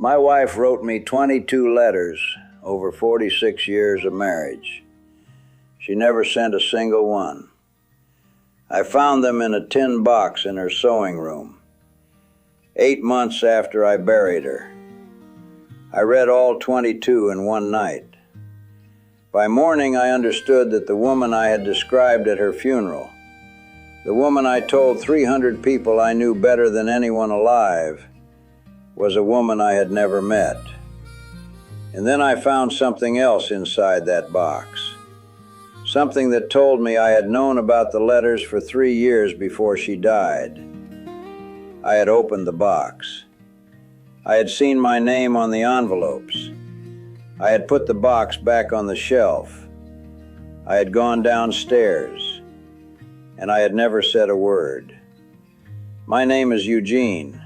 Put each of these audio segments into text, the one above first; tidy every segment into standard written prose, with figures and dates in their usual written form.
My wife wrote me 22 letters over 46 years of marriage. She never sent a single one. I found them in a tin box in her sewing room, 8 months after I buried her. I read all 22 in one night. By morning, I understood that the woman I had described at her funeral, the woman I told 300 people I knew better than anyone alive, was a woman I had never met. And then I found something else inside that box. Something that told me I had known about the letters for 3 years before she died. I had opened the box. I had seen my name on the envelopes. I had put the box back on the shelf. I had gone downstairs, and I had never said a word. My name is Eugene.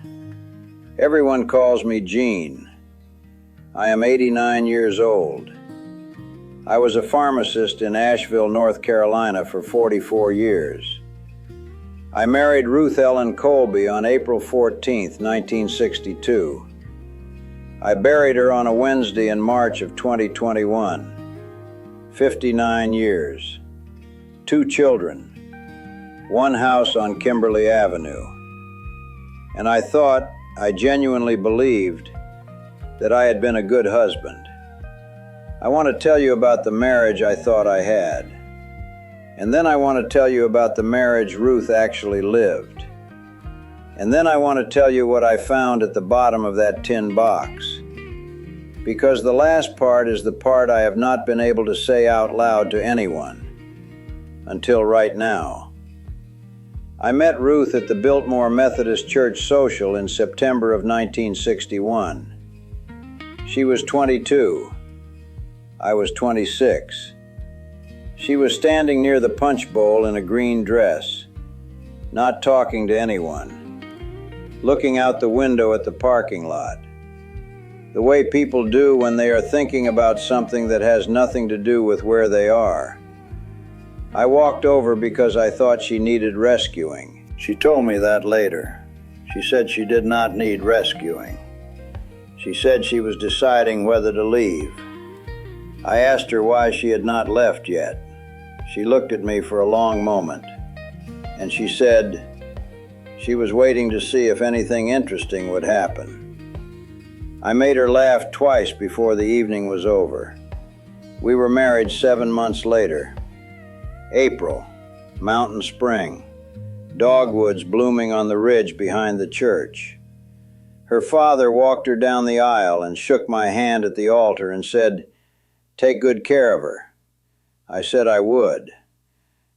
Everyone calls me Gene. I am 89 years old. I was a pharmacist in Asheville, North Carolina for 44 years. I married Ruth Ellen Colby on April 14, 1962. I buried her on a Wednesday in March of 2021. 59 years. 2 children. 1 house on Kimberly Avenue. And I genuinely believed that I had been a good husband. I want to tell you about the marriage I thought I had. And then I want to tell you about the marriage Ruth actually lived. And then I want to tell you what I found at the bottom of that tin box. Because the last part is the part I have not been able to say out loud to anyone until right now. I met Ruth at the Biltmore Methodist Church Social in September of 1961. She was 22. I was 26. She was standing near the punch bowl in a green dress, not talking to anyone, looking out the window at the parking lot, the way people do when they are thinking about something that has nothing to do with where they are. I walked over because I thought she needed rescuing. She told me that later. She said she did not need rescuing. She said she was deciding whether to leave. I asked her why she had not left yet. She looked at me for a long moment, and she said she was waiting to see if anything interesting would happen. I made her laugh twice before the evening was over. We were married 7 months later. April, mountain spring, dogwoods blooming on the ridge behind the church. Her father walked her down the aisle and shook my hand at the altar and said, "Take good care of her." I said I would.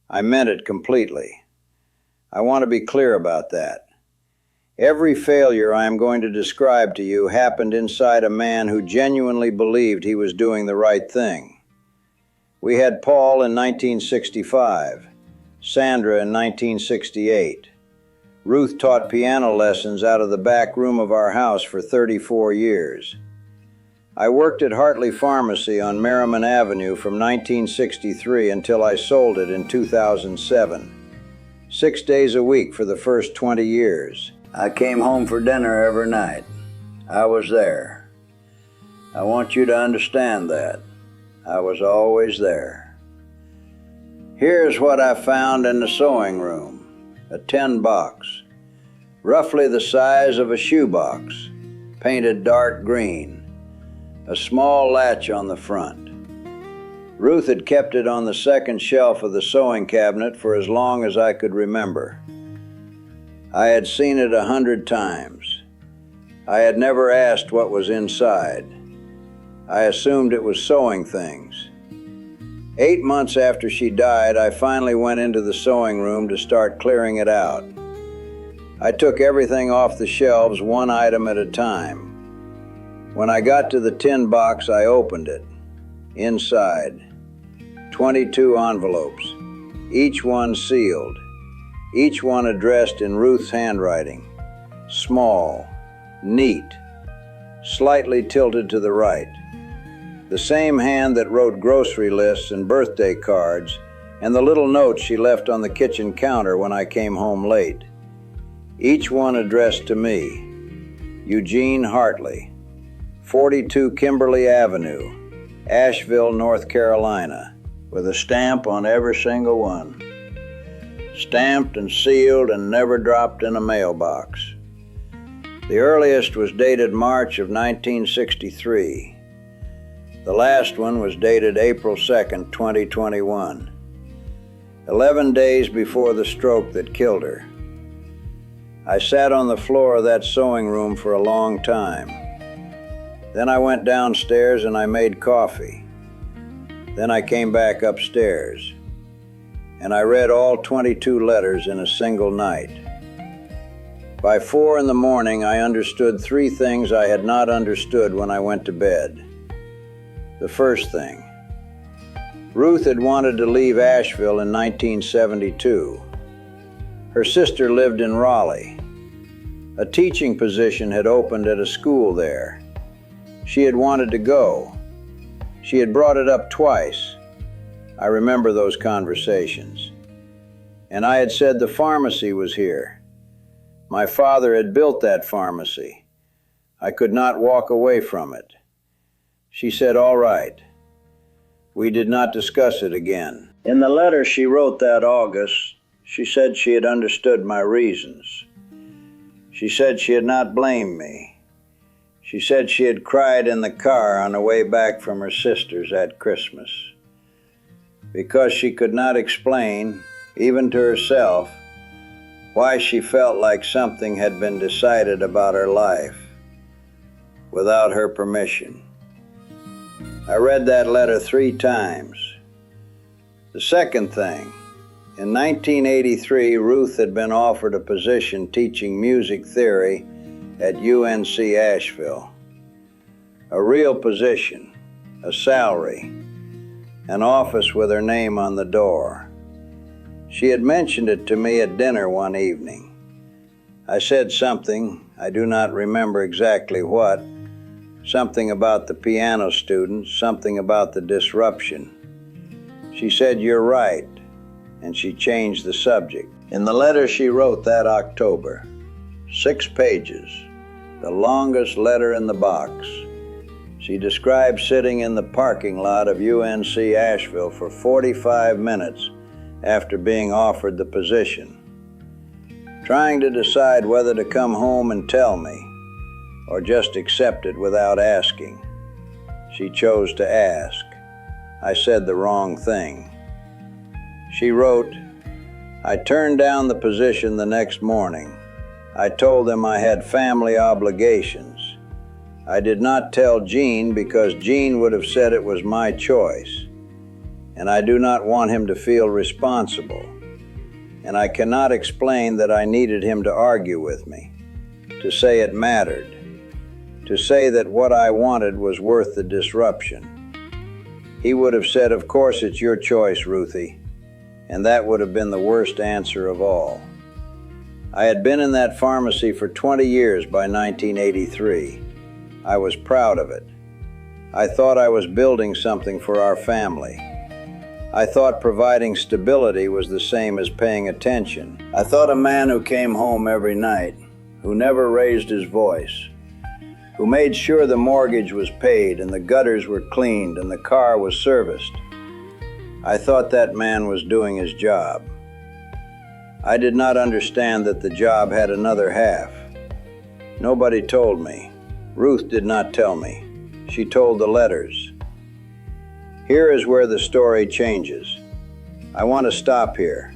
I meant it completely. I want to be clear about that. Every failure I am going to describe to you happened inside a man who genuinely believed he was doing the right thing. We had Paul in 1965, Sandra in 1968. Ruth taught piano lessons out of the back room of our house for 34 years. I worked at Hartley Pharmacy on Merriman Avenue from 1963 until I sold it in 2007. 6 days a week for the first 20 years. I came home for dinner every night. I was there. I want you to understand that. I was always there. Here's what I found in the sewing room. A tin box, roughly the size of a shoebox, painted dark green. A small latch on the front. Ruth had kept it on the second shelf of the sewing cabinet for as long as I could remember. I had seen it 100 times. I had never asked what was inside. I assumed it was sewing things. 8 months after she died, I finally went into the sewing room to start clearing it out. I took everything off the shelves one item at a time. When I got to the tin box, I opened it. Inside, 22 envelopes, each one sealed, each one addressed in Ruth's handwriting. Small, neat, slightly tilted to the right. The same hand that wrote grocery lists and birthday cards, and the little notes she left on the kitchen counter when I came home late. Each one addressed to me, Eugene Hartley, 42 Kimberly Avenue, Asheville, North Carolina, with a stamp on every single one. Stamped and sealed and never dropped in a mailbox. The earliest was dated March of 1963. The last one was dated April 2nd, 2021, 11 days before the stroke that killed her. I sat on the floor of that sewing room for a long time. Then I went downstairs and I made coffee. Then I came back upstairs, and I read all 22 letters in a single night. By 4 in the morning, I understood 3 things I had not understood when I went to bed. The first thing, Ruth had wanted to leave Asheville in 1972. Her sister lived in Raleigh. A teaching position had opened at a school there. She had wanted to go. She had brought it up twice. I remember those conversations. And I had said the pharmacy was here. My father had built that pharmacy. I could not walk away from it. She said, all right. We did not discuss it again. In the letter she wrote that August, she said she had understood my reasons. She said she had not blamed me. She said she had cried in the car on the way back from her sister's at Christmas, because she could not explain, even to herself, why she felt like something had been decided about her life without her permission. I read that letter 3 times. The second thing, in 1983, Ruth had been offered a position teaching music theory at UNC Asheville. A real position, a salary, an office with her name on the door. She had mentioned it to me at dinner one evening. I said something, I do not remember exactly what, something about the piano students, something about the disruption. She said, you're right, and she changed the subject. In the letter she wrote that October, 6 pages, the longest letter in the box, she described sitting in the parking lot of UNC Asheville for 45 minutes after being offered the position, trying to decide whether to come home and tell me or just accept it without asking. She chose to ask. I said the wrong thing. She wrote, I turned down the position the next morning. I told them I had family obligations. I did not tell Gene because Gene would have said it was my choice, and I do not want him to feel responsible. And I cannot explain that I needed him to argue with me, to say it mattered, to say that what I wanted was worth the disruption. He would have said, of course it's your choice, Ruthie, and that would have been the worst answer of all. I had been in that pharmacy for 20 years by 1983. I was proud of it. I thought I was building something for our family. I thought providing stability was the same as paying attention. I thought a man who came home every night, who never raised his voice, who made sure the mortgage was paid and the gutters were cleaned and the car was serviced. I thought that man was doing his job. I did not understand that the job had another half. Nobody told me. Ruth did not tell me. She told the letters. Here is where the story changes. I want to stop here,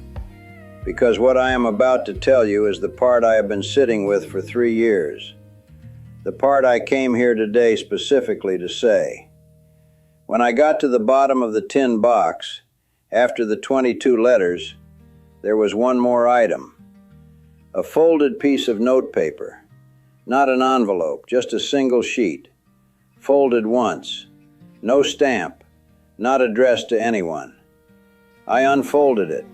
because what I am about to tell you is the part I have been sitting with for 3 years. The part I came here today specifically to say. When I got to the bottom of the tin box, after the 22 letters, there was one more item. A folded piece of notepaper. Not an envelope, just a single sheet. Folded once. No stamp. Not addressed to anyone. I unfolded it.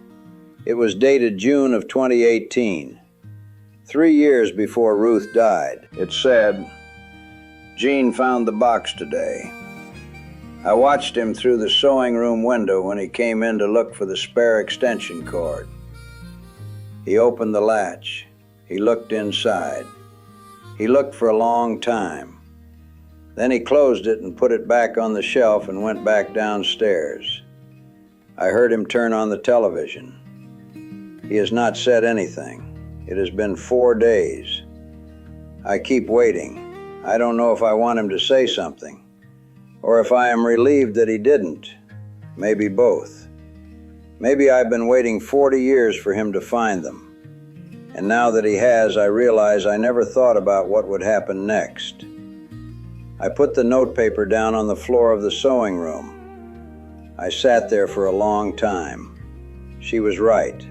It was dated June of 2018. 3 years before Ruth died. It said, Gene found the box today. I watched him through the sewing room window when he came in to look for the spare extension cord. He opened the latch. He looked inside. He looked for a long time. Then he closed it and put it back on the shelf and went back downstairs. I heard him turn on the television. He has not said anything. It has been 4 days. I keep waiting. I don't know if I want him to say something, or if I am relieved that he didn't. Maybe both. Maybe I've been waiting 40 years for him to find them. And now that he has, I realize I never thought about what would happen next. I put the notepaper down on the floor of the sewing room. I sat there for a long time. She was right.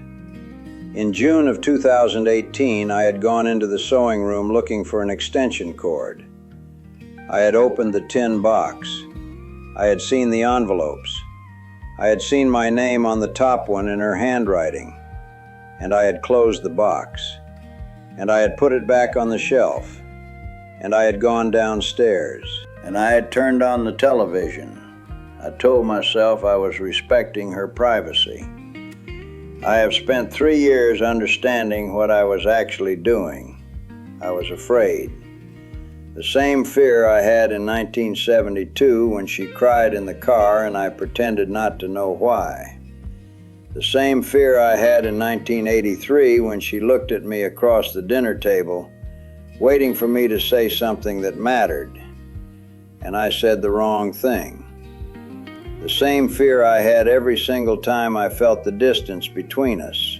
In June of 2018, I had gone into the sewing room looking for an extension cord. I had opened the tin box. I had seen the envelopes. I had seen my name on the top one in her handwriting, and I had closed the box, and I had put it back on the shelf, and I had gone downstairs, and I had turned on the television. I told myself I was respecting her privacy. I have spent 3 years understanding what I was actually doing. I was afraid. The same fear I had in 1972 when she cried in the car and I pretended not to know why. The same fear I had in 1983 when she looked at me across the dinner table, waiting for me to say something that mattered, and I said the wrong thing. The same fear I had every single time I felt the distance between us,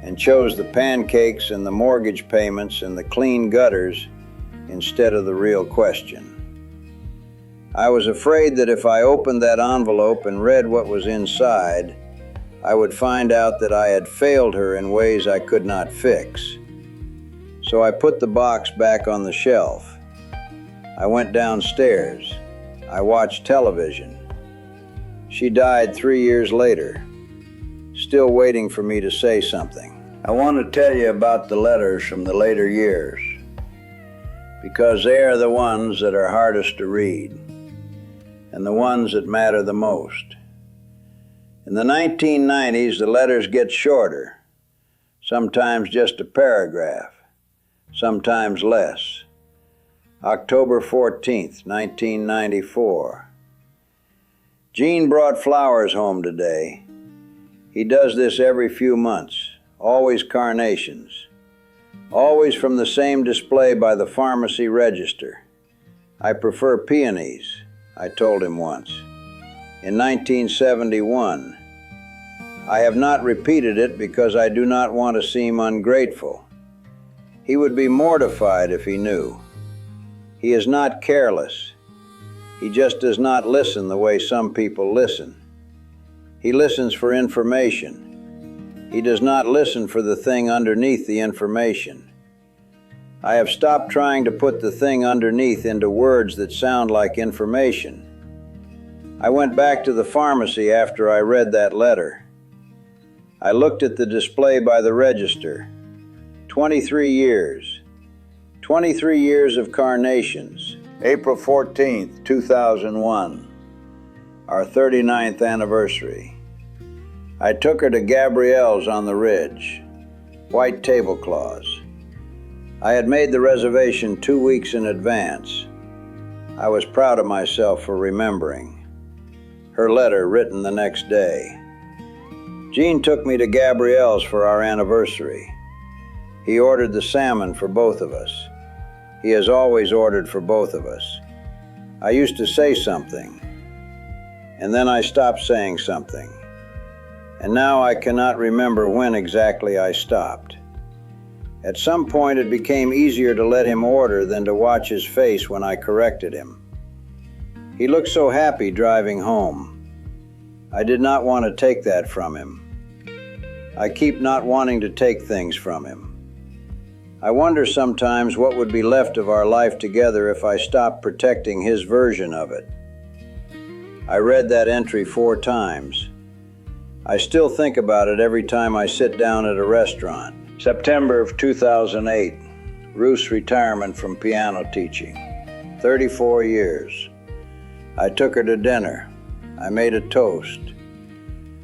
and chose the pancakes and the mortgage payments and the clean gutters instead of the real question. I was afraid that if I opened that envelope and read what was inside, I would find out that I had failed her in ways I could not fix. So I put the box back on the shelf. I went downstairs. I watched television. She died 3 years later, still waiting for me to say something. I want to tell you about the letters from the later years, because they are the ones that are hardest to read, and the ones that matter the most. In the 1990s, the letters get shorter, sometimes just a paragraph, sometimes less. October 14th, 1994. Gene brought flowers home today. He does this every few months, always carnations, always from the same display by the pharmacy register. I prefer peonies, I told him once. In 1971, I have not repeated it because I do not want to seem ungrateful. He would be mortified if he knew. He is not careless. He just does not listen the way some people listen. He listens for information. He does not listen for the thing underneath the information. I have stopped trying to put the thing underneath into words that sound like information. I went back to the pharmacy after I read that letter. I looked at the display by the register. 23 years. 23 years of carnations. April 14th, 2001. Our 39th anniversary. I took her to Gabrielle's on the Ridge. White tablecloths. I had made the reservation 2 weeks in advance. I was proud of myself for remembering. Her letter written the next day. Gene took me to Gabrielle's for our anniversary. He ordered the salmon for both of us. He has always ordered for both of us. I used to say something, and then I stopped saying something. And now I cannot remember when exactly I stopped. At some point it became easier to let him order than to watch his face when I corrected him. He looked so happy driving home. I did not want to take that from him. I keep not wanting to take things from him. I wonder sometimes what would be left of our life together if I stopped protecting his version of it. I read that entry 4 times. I still think about it every time I sit down at a restaurant. September of 2008, Ruth's retirement from piano teaching. 34 years. I took her to dinner. I made a toast.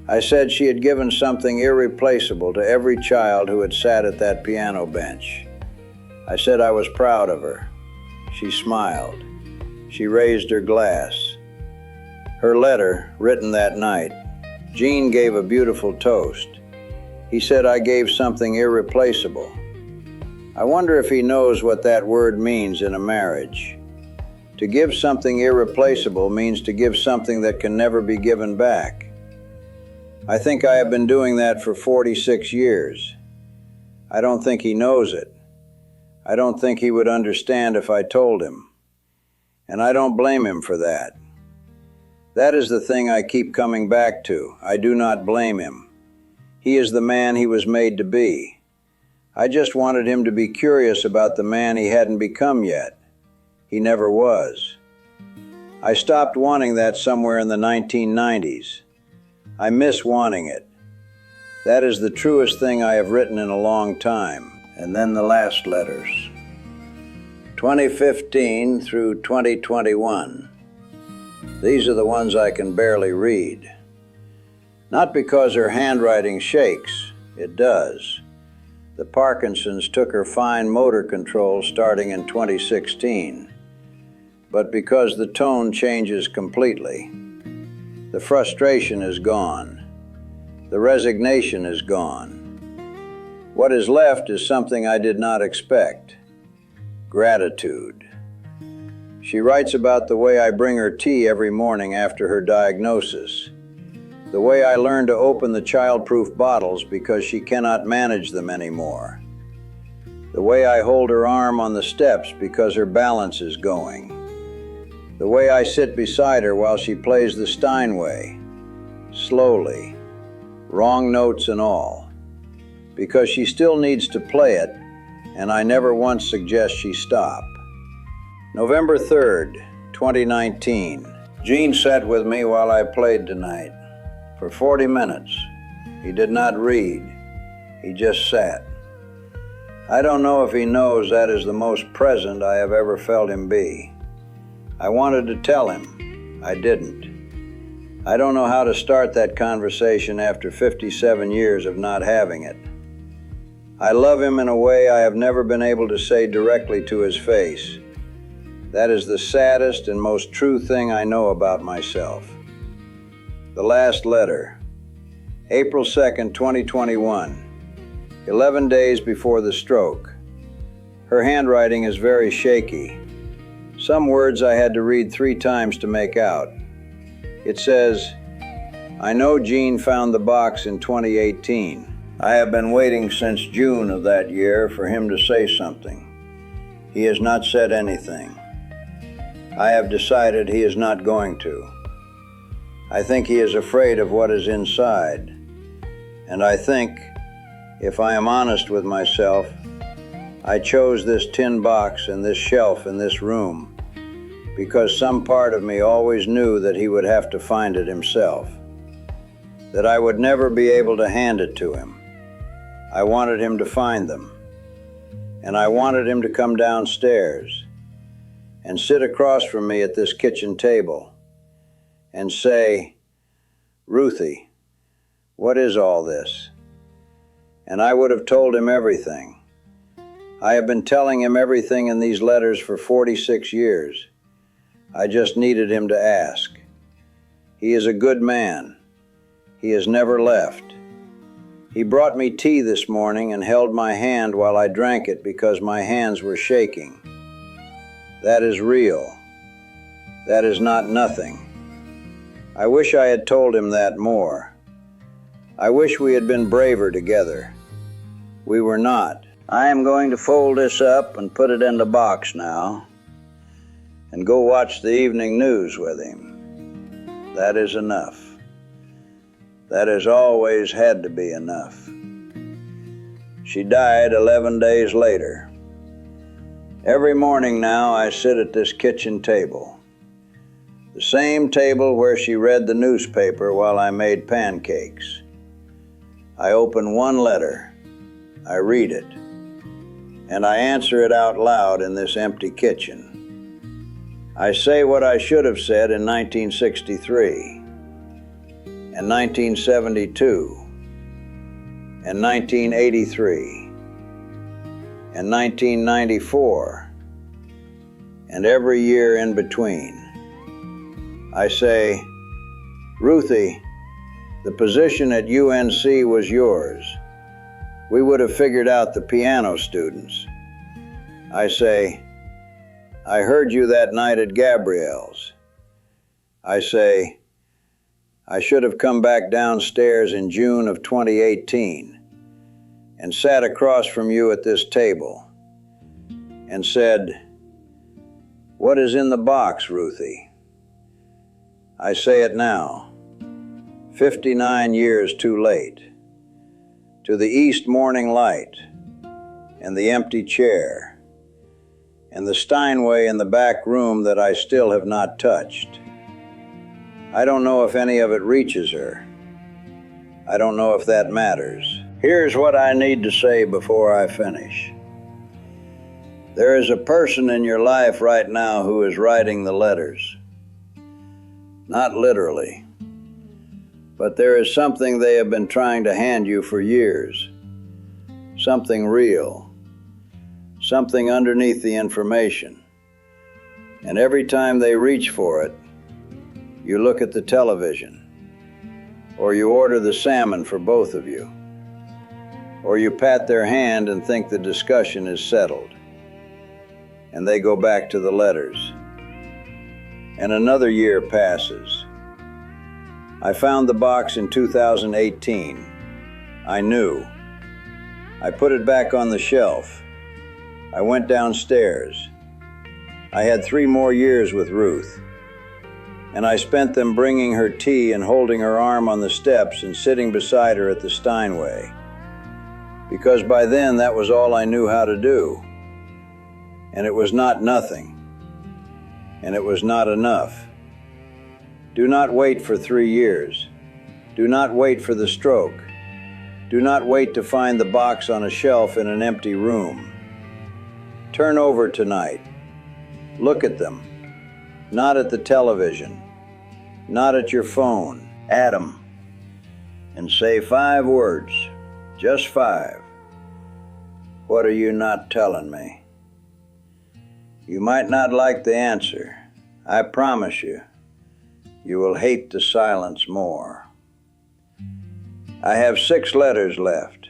I said she had given something irreplaceable to every child who had sat at that piano bench. I said I was proud of her. She smiled. She raised her glass. Her letter, written that night. Gene gave a beautiful toast. He said, "I gave something irreplaceable." I wonder if he knows what that word means in a marriage. To give something irreplaceable means to give something that can never be given back. I think I have been doing that for 46 years. I don't think he knows it. I don't think he would understand if I told him. And I don't blame him for that. That is the thing I keep coming back to. I do not blame him. He is the man he was made to be. I just wanted him to be curious about the man he hadn't become yet. He never was. I stopped wanting that somewhere in the 1990s. I miss wanting it. That is the truest thing I have written in a long time. And then the last letters. 2015 through 2021. These are the ones I can barely read. Not because her handwriting shakes. It does. The Parkinson's took her fine motor control starting in 2016. But because the tone changes completely. The frustration is gone. The resignation is gone. What is left is something I did not expect. Gratitude. She writes about the way I bring her tea every morning after her diagnosis. The way I learned to open the child-proof bottles because she cannot manage them anymore. The way I hold her arm on the steps because her balance is going. The way I sit beside her while she plays the Steinway, slowly, wrong notes and all, because she still needs to play it, and I never once suggest she stop. November 3rd, 2019. Gene sat with me while I played tonight. For 40 minutes. He did not read. He just sat. I don't know if he knows that is the most present I have ever felt him be. I wanted to tell him. I didn't. I don't know how to start that conversation after 57 years of not having it. I love him in a way I have never been able to say directly to his face. That is the saddest and most true thing I know about myself. The last letter. April 2nd, 2021. 11 days before the stroke. Her handwriting is very shaky. Some words I had to read 3 times to make out. It says, "I know Gene found the box in 2018. I have been waiting since June of that year for him to say something. He has not said anything. I have decided he is not going to. I think he is afraid of what is inside. And I think, if I am honest with myself, I chose this tin box and this shelf in this room because some part of me always knew that he would have to find it himself, that I would never be able to hand it to him. I wanted him to find them, and I wanted him to come downstairs and sit across from me at this kitchen table and say, 'Ruthie, what is all this?' And I would have told him everything. I have been telling him everything in these letters for 46 years. I just needed him to ask. He is a good man. He has never left. He brought me tea this morning and held my hand while I drank it because my hands were shaking. That is real. That is not nothing. I wish I had told him that more. I wish we had been braver together. We were not. I am going to fold this up and put it in the box now and go watch the evening news with him. That is enough. That has always had to be enough. She died 11 days later. Every morning now I sit at this kitchen table. The same table where she read the newspaper while I made pancakes. I open one letter. I read it. And I answer it out loud in this empty kitchen. I say what I should have said in 1963, and 1972, and 1983, and 1994, and every year in between. I say, Ruthie, the position at UNC was yours. We would have figured out the piano students. I say, I heard you that night at Gabrielle's. I say, I should have come back downstairs in June of 2018 and sat across from you at this table and said, what is in the box, Ruthie? I say it now, 59 years too late. To the east morning light, and the empty chair, and the Steinway in the back room that I still have not touched. I don't know if any of it reaches her. I don't know if that matters. Here's what I need to say before I finish. There is a person in your life right now who is writing the letters. Not literally, but there is something they have been trying to hand you for years. Something real. Something underneath the information. And every time they reach for it, you look at the television, or you order the salmon for both of you, or you pat their hand and think the discussion is settled, and they go back to the letters. And another year passes. I found the box in 2018. I knew. I put it back on the shelf. I went downstairs. I had 3 more years with Ruth, and I spent them bringing her tea and holding her arm on the steps and sitting beside her at the Steinway, because by then that was all I knew how to do. And it was not nothing, and it was not enough. Do not wait for 3 years. Do not wait for the stroke. Do not wait to find the box on a shelf in an empty room. Turn over tonight. Look at them. Not at the television. Not at your phone. At them. And say 5 words. Just 5. What are you not telling me? You might not like the answer. I promise you, you will hate the silence more. I have 6 letters left.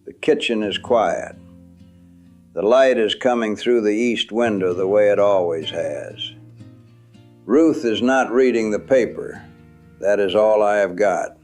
The kitchen is quiet. The light is coming through the east window the way it always has. Ruth is not reading the paper. That is all I have got.